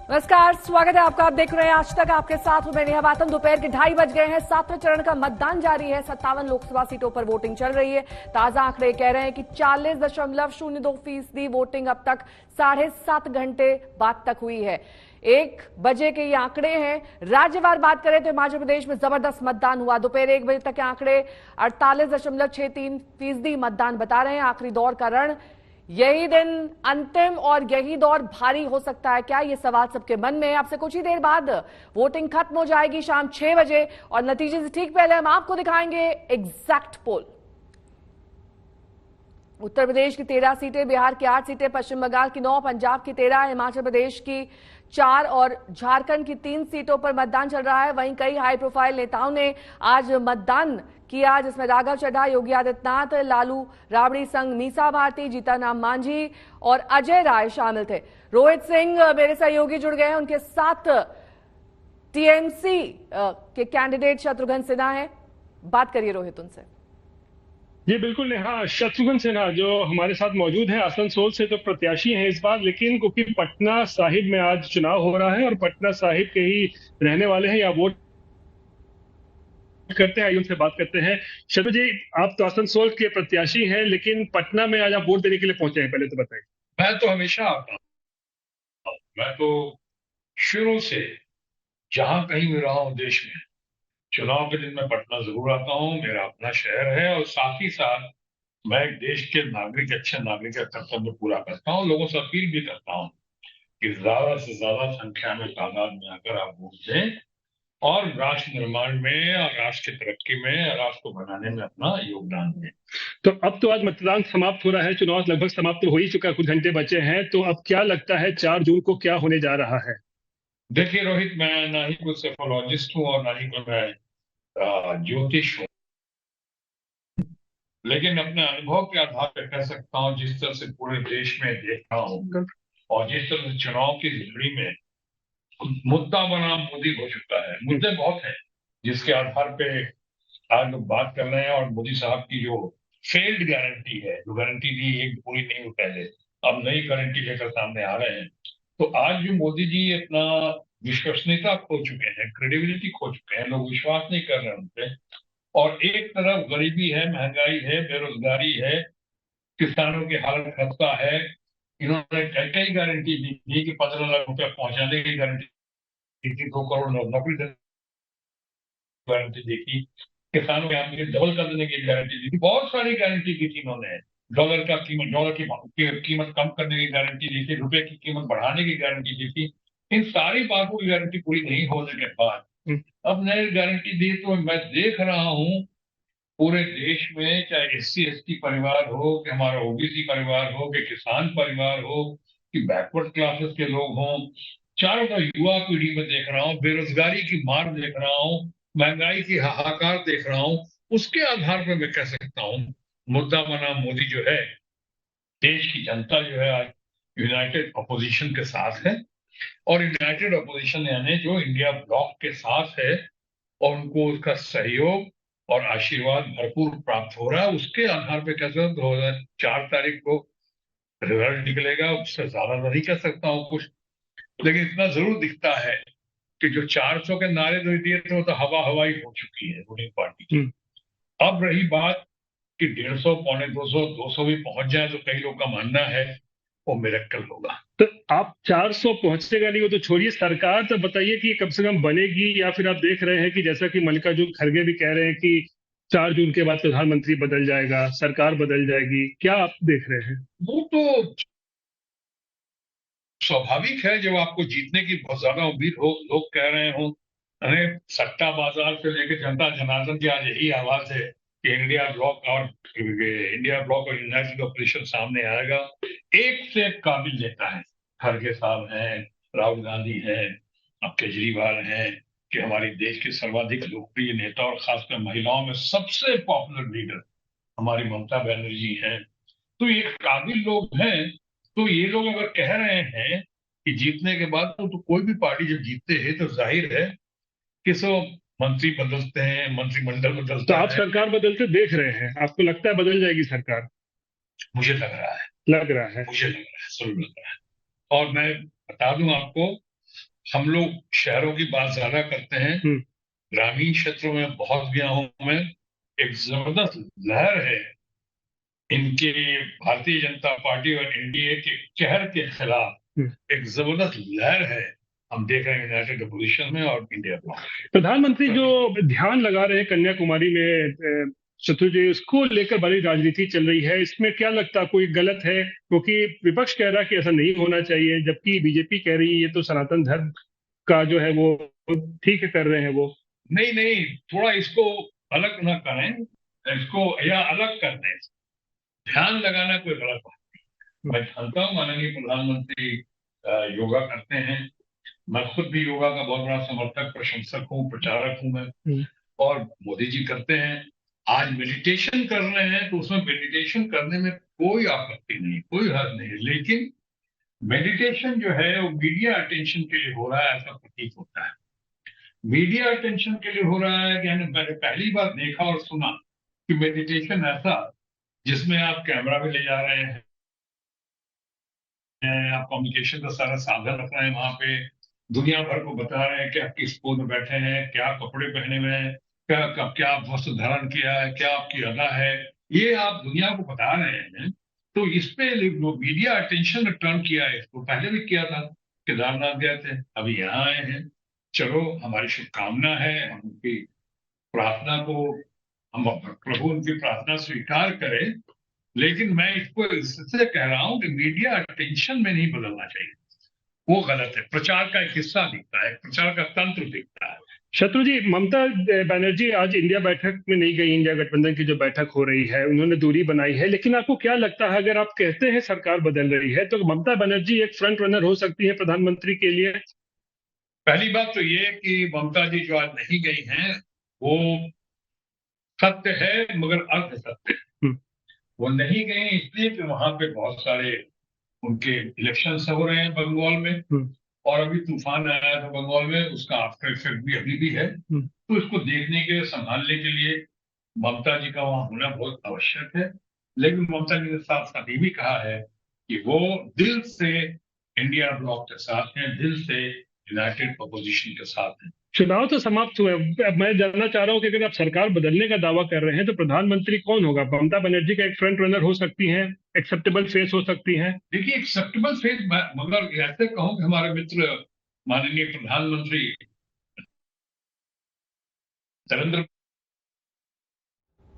नमस्कार, स्वागत है आपका। आप देख रहे हैं आज तक, आपके साथ हूं मैं नेहा बातन। दोपहर के 2:30 बज गए हैं। 7वें चरण का मतदान जारी है। 57 लोकसभा सीटों पर वोटिंग चल रही है। ताजा आंकड़े कह रहे हैं कि 40.02% वोटिंग अब तक 7.5 घंटे बाद तक हुई है। 1 बजे के ये आंकड़े हैं। राज्यवार बात करें तो हिमाचल प्रदेश में जबरदस्त मतदान हुआ। दोपहर 1 बजे तक के आंकड़े 48.63% मतदान बता रहे हैं। आखिरी दौर का रण, यही दिन अंतिम और यही दौर भारी हो सकता है क्या, ये सवाल सबके मन में है। आपसे कुछ ही देर बाद वोटिंग खत्म हो जाएगी शाम 6 बजे और नतीजे से ठीक पहले हम आपको दिखाएंगे एग्जैक्ट पोल। उत्तर प्रदेश की 13 सीटें, बिहार की 8 सीटें, पश्चिम बंगाल की 9, पंजाब की 13, हिमाचल प्रदेश की 4 और झारखंड की 3 सीटों पर मतदान चल रहा है। वहीं कई हाई प्रोफाइल नेताओं ने आज मतदान किया, जिसमें राघव चड्ढा, योगी आदित्यनाथ, लालू राबड़ी संग मीसा भारती, जीतन मांझी और अजय राय शामिल थे। रोहित सिंह मेरे सहयोगी जुड़ गए हैं, उनके साथ टीएमसी के कैंडिडेट शत्रुघ्न सिन्हा हैं। बात करिए रोहित उनसे। जी बिल्कुल नेहा, शत्रुघ्न सिन्हा जो हमारे साथ मौजूद है, आसनसोल से तो प्रत्याशी हैं इस बार, लेकिन क्योंकि पटना साहिब में आज चुनाव हो रहा है और पटना साहिब के ही रहने वाले हैं या वोट करते हैं, आइए उनसे बात करते हैं। शत्रु जी, आप तो आसनसोल के प्रत्याशी हैं, लेकिन पटना में आज आप वोट देने के लिए पहुंचे हैं, पहले तो बताइए। मैं तो हमेशा आता हूँ। मैं तो शुरू से जहां कहीं भी रहा हूँ देश में, चुनाव के दिन मैं पटना जरूर आता हूँ। मेरा अपना शहर है और साथ ही साथ मैं एक देश के नागरिक, अच्छे नागरिक का कर्तव्य पूरा करता हूँ। लोगों से अपील भी करता हूँ कि ज्यादा से ज्यादा संख्या में, तादाद में आकर आप वोट दें और राष्ट्र निर्माण में और राष्ट्र की तरक्की में, राष्ट्र को बनाने में अपना योगदान दें। तो अब तो आज मतदान समाप्त हो रहा है, चुनाव लगभग समाप्त तो हो ही चुका है, कुछ घंटे बचे हैं, तो अब क्या लगता है 4 जून को क्या होने जा रहा है? देखिए रोहित, मैं ना ही कोई सेफोलॉजिस्ट हूँ और ना ही कोई मैं ज्योतिष हूँ, लेकिन अपने अनुभव के आधार पर कह सकता हूँ, जिस तरह से पूरे देश में देख रहा हूँ और जिस तरह से चुनाव की लड़ी में मुद्दा बनाम मोदी हो चुका है। मुद्दे बहुत हैं जिसके आधार पे आज लोग बात कर रहे हैं, और मोदी साहब की जो फेल्ड गारंटी है, जो गारंटी दी एक पूरी नहीं हुई पहले, अब नई गारंटी लेकर सामने आ रहे हैं। तो आज जो मोदी जी अपना विश्वसनीयता खो चुके हैं, क्रेडिबिलिटी खो चुके हैं, लोग विश्वास नहीं कर रहे हैं उनपे। और एक तरफ गरीबी है, महंगाई है, बेरोजगारी है, किसानों की हालत खस्ता है। इन्होंने कई कई गारंटी दी थी कि 15 लाख रुपया पहुंचाने की गारंटी दी थी, 2 करोड़ नौकरी देने की गारंटी दी थी, किसानों के आमदनी डबल कर देने की गारंटी दी थी, बहुत सारी गारंटी दी थी इन्होंने। डॉलर की कीमत कम करने की गारंटी दी थी, रुपए की कीमत बढ़ाने की गारंटी दी थी। इन सारी बातों की गारंटी पूरी नहीं होने के बाद अब नई गारंटी दी। तो मैं देख रहा हूँ पूरे देश में, चाहे SC ST परिवार हो, कि हमारा OBC परिवार हो, कि किसान परिवार हो, कि बैकवर्ड क्लासेस के लोग हों, चारों तरफ युवा पीढ़ी में देख रहा हूँ, बेरोजगारी की मार देख रहा हूँ, महंगाई की हाहाकार देख रहा हूँ। उसके आधार पर मैं कह सकता हूँ मुद्दा बना मोदी जो है, देश की जनता जो है आज यूनाइटेड अपोजिशन के साथ है। और यूनाइटेड अपोजिशन यानी जो इंडिया ब्लॉक के साथ है, और उनको उसका सहयोग और आशीर्वाद भरपूर प्राप्त हो रहा है। उसके आधार पर कैसे 2004 तारीख को रिजल्ट निकलेगा, उससे ज्यादा नहीं कह सकता हूँ कुछ, लेकिन इतना जरूर दिखता है कि जो 400 के नारे जो दिए थे वो तो हवा हवाई हो चुकी है रूलिंग पार्टी की। अब रही बात कि 150, 250, 200 भी पहुंच जाए तो कई लोग का मानना है वो मिरेक्कल होगा। तो आप 400 पहुंचेगा नहीं, वो तो छोड़िए, सरकार तो बताइए कि कम से कम बनेगी, या फिर आप देख रहे हैं कि जैसा कि मल्लिकार्जुन खड़गे भी कह रहे हैं कि 4 जून के बाद प्रधानमंत्री बदल जाएगा, सरकार बदल जाएगी, क्या आप देख रहे हैं? वो तो स्वाभाविक है, जब आपको जीतने की बहुत ज्यादा उम्मीद हो, लोग कह रहे हो। अरे सट्टा बाजार से लेकर जनता जनार्दन की आज यही आवाज है कि इंडिया ब्लॉक और यूनाइटेड ऑपोजिशन सामने आएगा। एक से एक काबिल नेता है, खड़गे साहब हैं, राहुल गांधी हैं, अब केजरीवाल हैं, कि हमारे देश के सर्वाधिक लोकप्रिय नेता और खासकर महिलाओं में सबसे पॉपुलर लीडर हमारी ममता बनर्जी हैं। तो ये काबिल लोग हैं। तो ये लोग अगर कह रहे हैं कि जीतने के बाद, तो कोई भी पार्टी जब जीतते हैं तो जाहिर है कि सो मंत्री बदलते हैं, मंत्रिमंडल तो बदलता आप है। सरकार बदलते देख रहे हैं, आपको लगता है बदल जाएगी सरकार? मुझे लग रहा है, लग रहा है। मुझे लग रहा है, जरूर लग रहा है। और मैं बता दूं आपको हम लोग शहरों की बात ज्यादा करते हैं, ग्रामीण क्षेत्रों में बहुत गया हूं मैं, एक जबरदस्त लहर है इनके भारतीय जनता पार्टी और एनडीए के कहर के खिलाफ। एक जबरदस्त लहर है, हम देख रहे हैं यूनाइटेड अपोजिशन में और इंडिया में। प्रधानमंत्री जो ध्यान लगा रहे हैं कन्याकुमारी में, शत्रु जी, उसको लेकर बड़ी राजनीति चल रही है, इसमें क्या लगता है कोई गलत है? क्योंकि विपक्ष कह रहा है कि ऐसा नहीं होना चाहिए, जबकि बीजेपी कह रही है ये तो सनातन धर्म का जो है वो ठीक है कर रहे हैं वो। नहीं नहीं, थोड़ा इसको अलग ना करें, इसको या अलग कर दें। ध्यान लगाना कोई गलत बात नहीं। मैं जानता हूँ माननीय प्रधानमंत्री योगा करते हैं, मैं खुद भी योगा का बहुत बड़ा समर्थक, प्रशंसक हूँ, प्रचारक हूँ मैं, और मोदी जी करते हैं। आज मेडिटेशन कर रहे हैं तो उसमें मेडिटेशन करने में कोई आपत्ति नहीं, कोई हर्ज नहीं, लेकिन मेडिटेशन जो है वो मीडिया अटेंशन के लिए हो रहा है, ऐसा प्रतीत होता है। मीडिया अटेंशन के लिए हो रहा है कि मैंने पहली बार देखा और सुना कि मेडिटेशन ऐसा जिसमें आप कैमरा भी ले जा रहे हैं, आप कम्युनिकेशन का सारा साधन रख रहे हैं, वहां पे दुनिया भर को बता रहे हैं कि आप किस पोज में बैठे हैं, क्या कपड़े पहने हुए हैं, क्या आप वस्त्र धारण किया है, क्या आपकी अदा है, ये आप दुनिया को बता रहे हैं। तो इस पे मीडिया अटेंशन टर्न किया है, इसको पहले भी किया था, केदारनाथ गए थे, अभी यहाँ आए हैं। चलो, हमारी शुभकामना है, हम उनकी प्रार्थना को, हम प्रभु उनकी प्रार्थना स्वीकार करें, लेकिन मैं इसको इससे कह रहा हूं कि मीडिया अटेंशन में नहीं बदलना चाहिए, वो गलत है। प्रचार का एक हिस्सा दिखता है, प्रचार का तंत्र दिखता है। शत्रु जी, ममता बनर्जी आज इंडिया बैठक में नहीं गई, इंडिया गठबंधन की जो बैठक हो रही है, उन्होंने दूरी बनाई है, लेकिन आपको क्या लगता है, अगर आप कहते हैं सरकार बदल रही है, तो ममता बनर्जी एक फ्रंट रनर हो सकती है प्रधानमंत्री के लिए? पहली बात तो ये कि ममता जी जो आज नहीं गई हैं वो सत्य है, मगर अर्ध सत्य है। वो नहीं गए इसलिए कि वहां पे बहुत सारे उनके इलेक्शन हो रहे हैं बंगाल में, और अभी तूफान आया था बंगाल में, उसका आफ्टर इफेक्ट भी अभी भी है। तो इसको देखने के, संभालने के लिए ममता जी का वहां होना बहुत आवश्यक है। लेकिन ममता जी ने साथ साथ ये भी कहा है कि वो दिल से इंडिया ब्लॉक के साथ हैं, दिल से यूनाइटेड अपोजिशन के साथ हैं। चुनाव तो समाप्त हुए, अब मैं जानना चाह रहा हूं कि अगर आप सरकार बदलने का दावा कर रहे हैं तो प्रधानमंत्री कौन होगा? ममता बनर्जी का एक फ्रंट रनर हो सकती हैं, एक्सेप्टेबल फेस हो सकती हैं? देखिए, एक्सेप्टेबल फेस, मगर ऐसे कहूं कि हमारे मित्र माननीय प्रधानमंत्री नरेंद्र